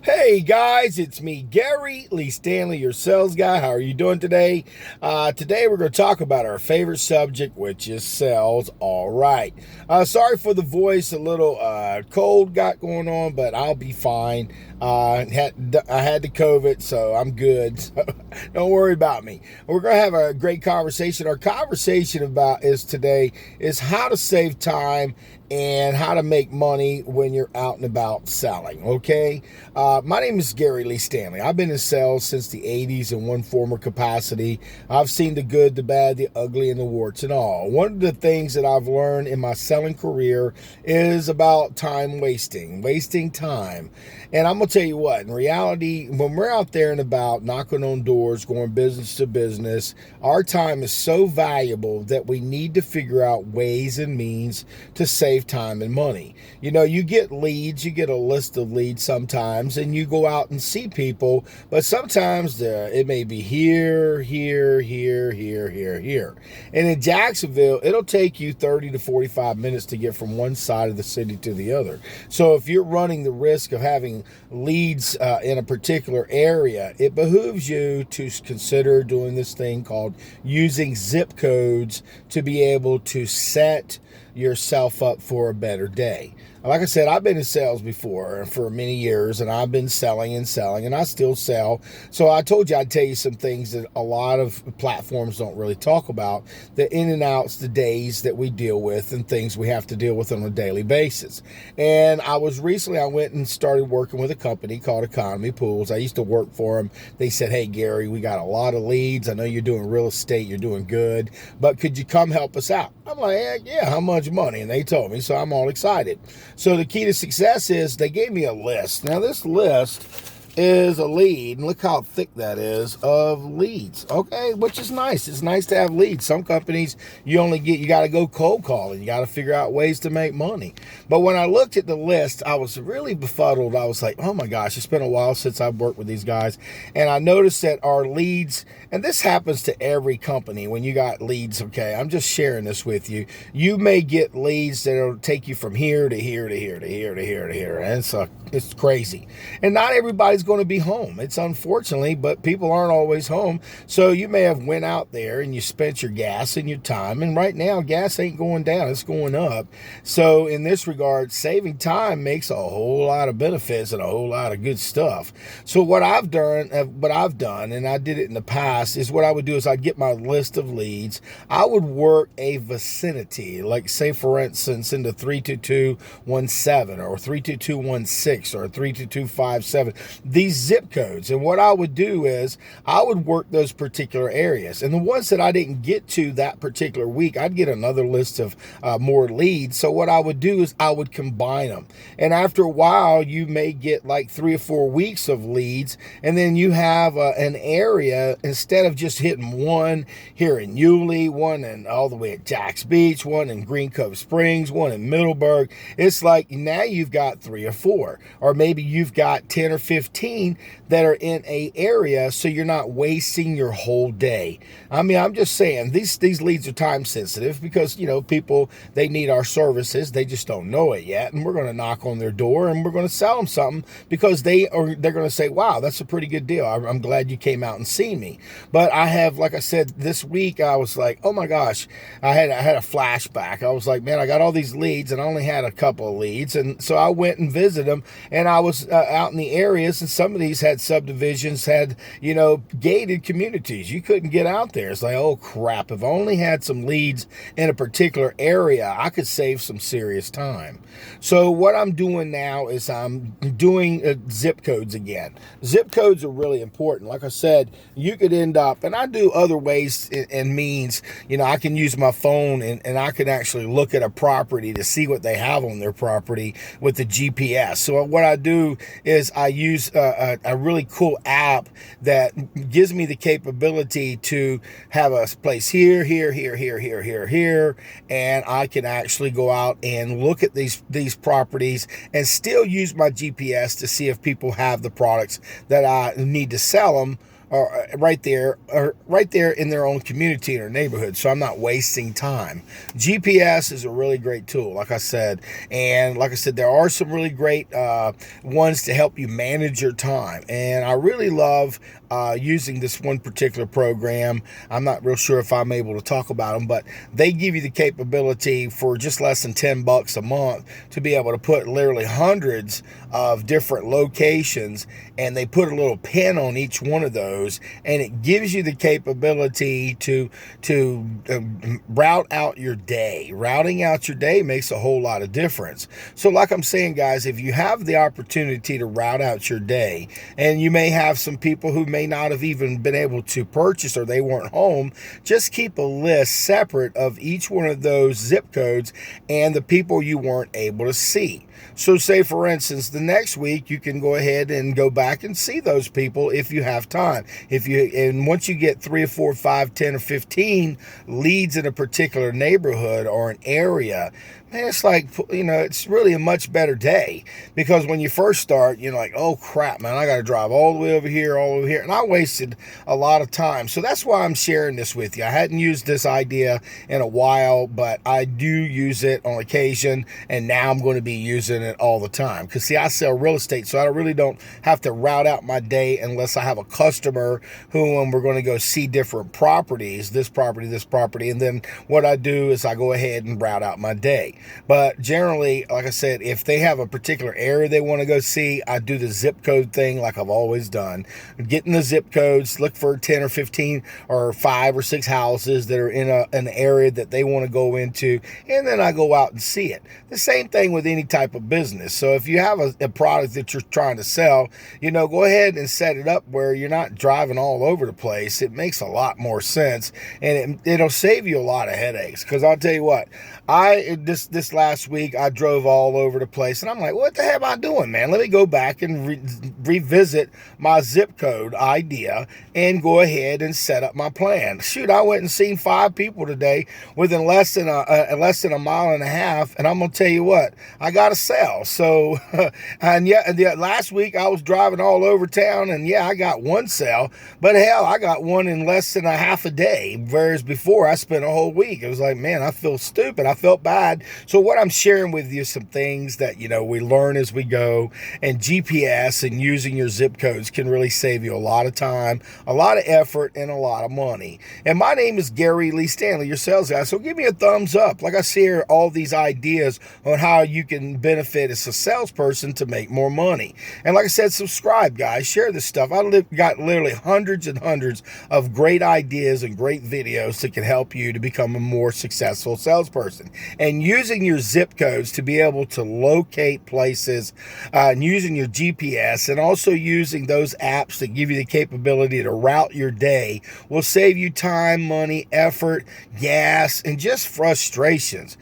Hey guys, it's me, Gary Lee Stanley, your sales guy. How are you doing today? Today we're going to talk about our favorite subject, which is sales. All right. Sorry for the voice, a little cold got going on, but I'll be fine. I had the COVID, so I'm good. So don't worry about me. We're going to have a great conversation. Our conversation today is how to save time and how to make money when you're out and about selling. Okay. My name is Gary Lee Stanley. I've been in sales since the 80s in one form or capacity. I've seen the good, the bad, the ugly, and the warts and all. One of the things that I've learned in my selling career is about wasting time. And I'm going to tell you what, in reality, when we're out there and about knocking on doors, going business to business, our time is so valuable that we need to figure out ways and means to save time and money. You know, you get leads, you get a list of leads sometimes, and you go out and see people, but sometimes it may be here. And in Jacksonville, it'll take you 30 to 45 minutes to get from one side of the city to the other. So if you're running the risk of having leads in a particular area, it behooves you to consider doing this thing called using zip codes to be able to set yourself up for a better day. Like I said, I've been in sales before for many years, and I've been selling, and I still sell. So I told you I'd tell you some things that a lot of platforms don't really talk about, the in and outs, the days that we deal with, and things we have to deal with on a daily basis. And I went and started working with a company called Economy Pools. I used to work for them. They said, "Hey, Gary, we got a lot of leads. I know you're doing real estate. You're doing good, but could you come help us out?" I'm like, "Heck yeah, how much money?" And they told me, so I'm all excited. So the key to success is they gave me a list. Now this list is a lead, and look how thick that is of leads. Okay, which is nice. It's nice to have leads. Some companies you got to go cold calling. You got to figure out ways to make money. But when I looked at the list, I was really befuddled. I was like, oh my gosh, it's been a while since I've worked with these guys. And I noticed that our leads, and this happens to every company when you got leads, okay? I'm just sharing this with you. You may get leads that'll take you from here to here to here to here to here to here. And it's crazy. And not everybody's going to be home. It's unfortunately, but people aren't always home. So you may have went out there and you spent your gas and your time. And right now, gas ain't going down. It's going up. So in this regard, saving time makes a whole lot of benefits and a whole lot of good stuff. So what I've done, and I did it in the past, is what I would do is I'd get my list of leads. I would work a vicinity, like say for instance, into 32217 or 32216 or 32257. These zip codes. And what I would do is I would work those particular areas. And the ones that I didn't get to that particular week, I'd get another list of more leads. So what I would do is I would combine them. And after a while, you may get like 3 or 4 weeks of leads. And then you have an area, instead of just hitting one here in Yulee, one in all the way at Jax Beach, one in Green Cove Springs, one in Middleburg, it's like now you've got 3 or 4, or maybe you've got 10 or 15 that are in a area, so you're not wasting your whole day. I mean, I'm just saying these leads are time sensitive because, you know, people, they need our services. They just don't know it yet. And we're going to knock on their door and we're going to sell them something because they're going to say, wow, that's a pretty good deal. I'm glad you came out and seen me. But I have, like I said, this week, I was like, oh my gosh, I had a flashback. I was like, man, I got all these leads and I only had a couple of leads. And so I went and visited them, and I was out in the areas, and some of these had subdivisions, had, you know, gated communities. You couldn't get out there. It's like, oh crap, if I only had some leads in a particular area, I could save some serious time. So what I'm doing now is I'm doing zip codes again. Zip codes are really important. Like I said, you could end up, and I do other ways and means, you know, I can use my phone and I can actually look at a property to see what they have on their property with the GPS. So what I do is I use a really cool app that gives me the capability to have a place here, and I can actually go out and look at these properties and still use my GPS to see if people have the products that I need to sell them, right there in their own community or neighborhood. So I'm not wasting time. GPS is a really great tool, like I said. And like I said, there are some really great ones to help you manage your time. And I really love using this one particular program. I'm not real sure if I'm able to talk about them, but they give you the capability for just less than $10 a month to be able to put literally hundreds of different locations, and they put a little pin on each one of those, and it gives you the capability to route out your day. Routing out your day makes a whole lot of difference. So like I'm saying, guys, if you have the opportunity to route out your day, and you may have some people who may not have even been able to purchase or they weren't home, just keep a list separate of each one of those zip codes and the people you weren't able to see. So say, for instance, the next week you can go ahead and go back and see those people if you have time. And once you get 3 or 4, 5, 10 or 15 leads in a particular neighborhood or an area, man, it's like, it's really a much better day, because when you first start, you're like, oh crap, man, I got to drive all the way over here, and I wasted a lot of time. So that's why I'm sharing this with you. I hadn't used this idea in a while, but I do use it on occasion, and now I'm going to be using it all the time. Because see, I sell real estate, so I really don't have to route out my day unless I have a customer whom we're going to go see different properties, this property, and then what I do is I go ahead and route out my day. But generally, like I said, if they have a particular area they want to go see, I do the zip code thing like I've always done. Getting the zip codes, look for 10 or 15 or 5 or 6 houses that are in an area that they want to go into, and then I go out and see it. The same thing with any type of business. So if you have a product that you're trying to sell, go ahead and set it up where you're not driving all over the place. It makes a lot more sense, and it'll save you a lot of headaches. Because I'll tell you what, this last week I drove all over the place, and I'm like, what the hell am I doing, man? Let me go back and revisit my zip code idea and go ahead and set up my plan. Shoot, I went and seen 5 people today within less than a mile and a half, and I'm gonna tell you what, I got to sell. So and last week I was driving all over town, and I got one sale, but hell, I got one in less than a half a day, whereas before I spent a whole week. It was like, man, I feel stupid. I felt bad. So what I'm sharing with you, some things that we learn as we go, and GPS and using your zip codes can really save you a lot of time, a lot of effort, and a lot of money. And my name is Gary Lee Stanley, your sales guy. So give me a thumbs up. Like I share all these ideas on how you can benefit as a salesperson to make more money. And like I said, subscribe, guys. Share this stuff. Got literally hundreds and hundreds of great ideas and great videos that can help you to become a more successful salesperson. And using your zip codes to be able to locate places, and using your GPS, and also using those apps that give you the capability to route your day will save you time, money, effort, gas, and just frustrations.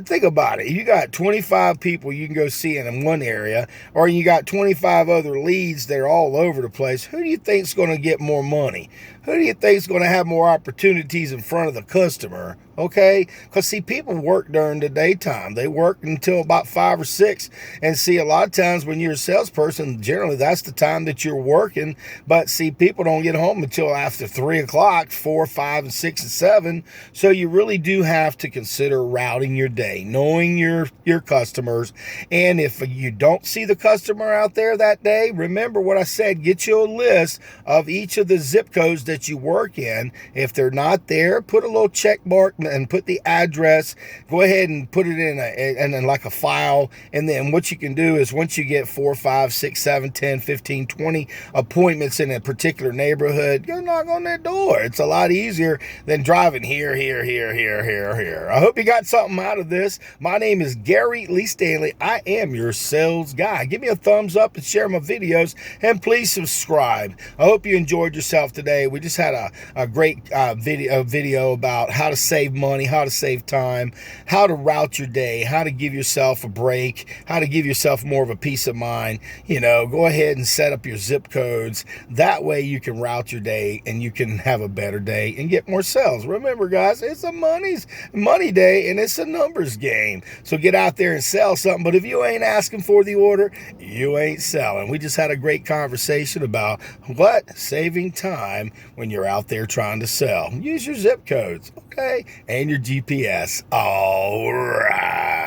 Think about it. You got 25 people you can go see in one area, or you got 25 other leads that are all over the place. Who do you think is going to get more money? Who do you think is going to have more opportunities in front of the customer? Okay, because see, people work during the daytime. They work until about 5 or 6, and see, a lot of times when you're a salesperson, generally that's the time that you're working. But see, people don't get home until after 3 o'clock, 4, 5, and 6 and 7. So you really do have to consider routing your day, knowing your customers. And if you don't see the customer out there that day, remember what I said. Get you a list of each of the zip codes that you work in. If they're not there, put a little check mark and put the address. Go ahead and put it in like a file. And then what you can do is, once you get 4, 5, 6, 7, 10, 15, 20 appointments in a particular neighborhood, go knock on their door. It's a lot easier than driving here. I hope you got something out of this. My name is Gary Lee Stanley. I am your sales guy. Give me a thumbs up and share my videos, and please subscribe. I hope you enjoyed yourself today. We We just had a great video about how to save money, how to save time, how to route your day, how to give yourself a break, how to give yourself more of a peace of mind. Go ahead and set up your zip codes. That way you can route your day and you can have a better day and get more sales. Remember, guys, it's a money day and it's a numbers game. So get out there and sell something. But if you ain't asking for the order, you ain't selling. We just had a great conversation about saving time when you're out there trying to sell. Use your zip codes, okay? And your GPS. All right.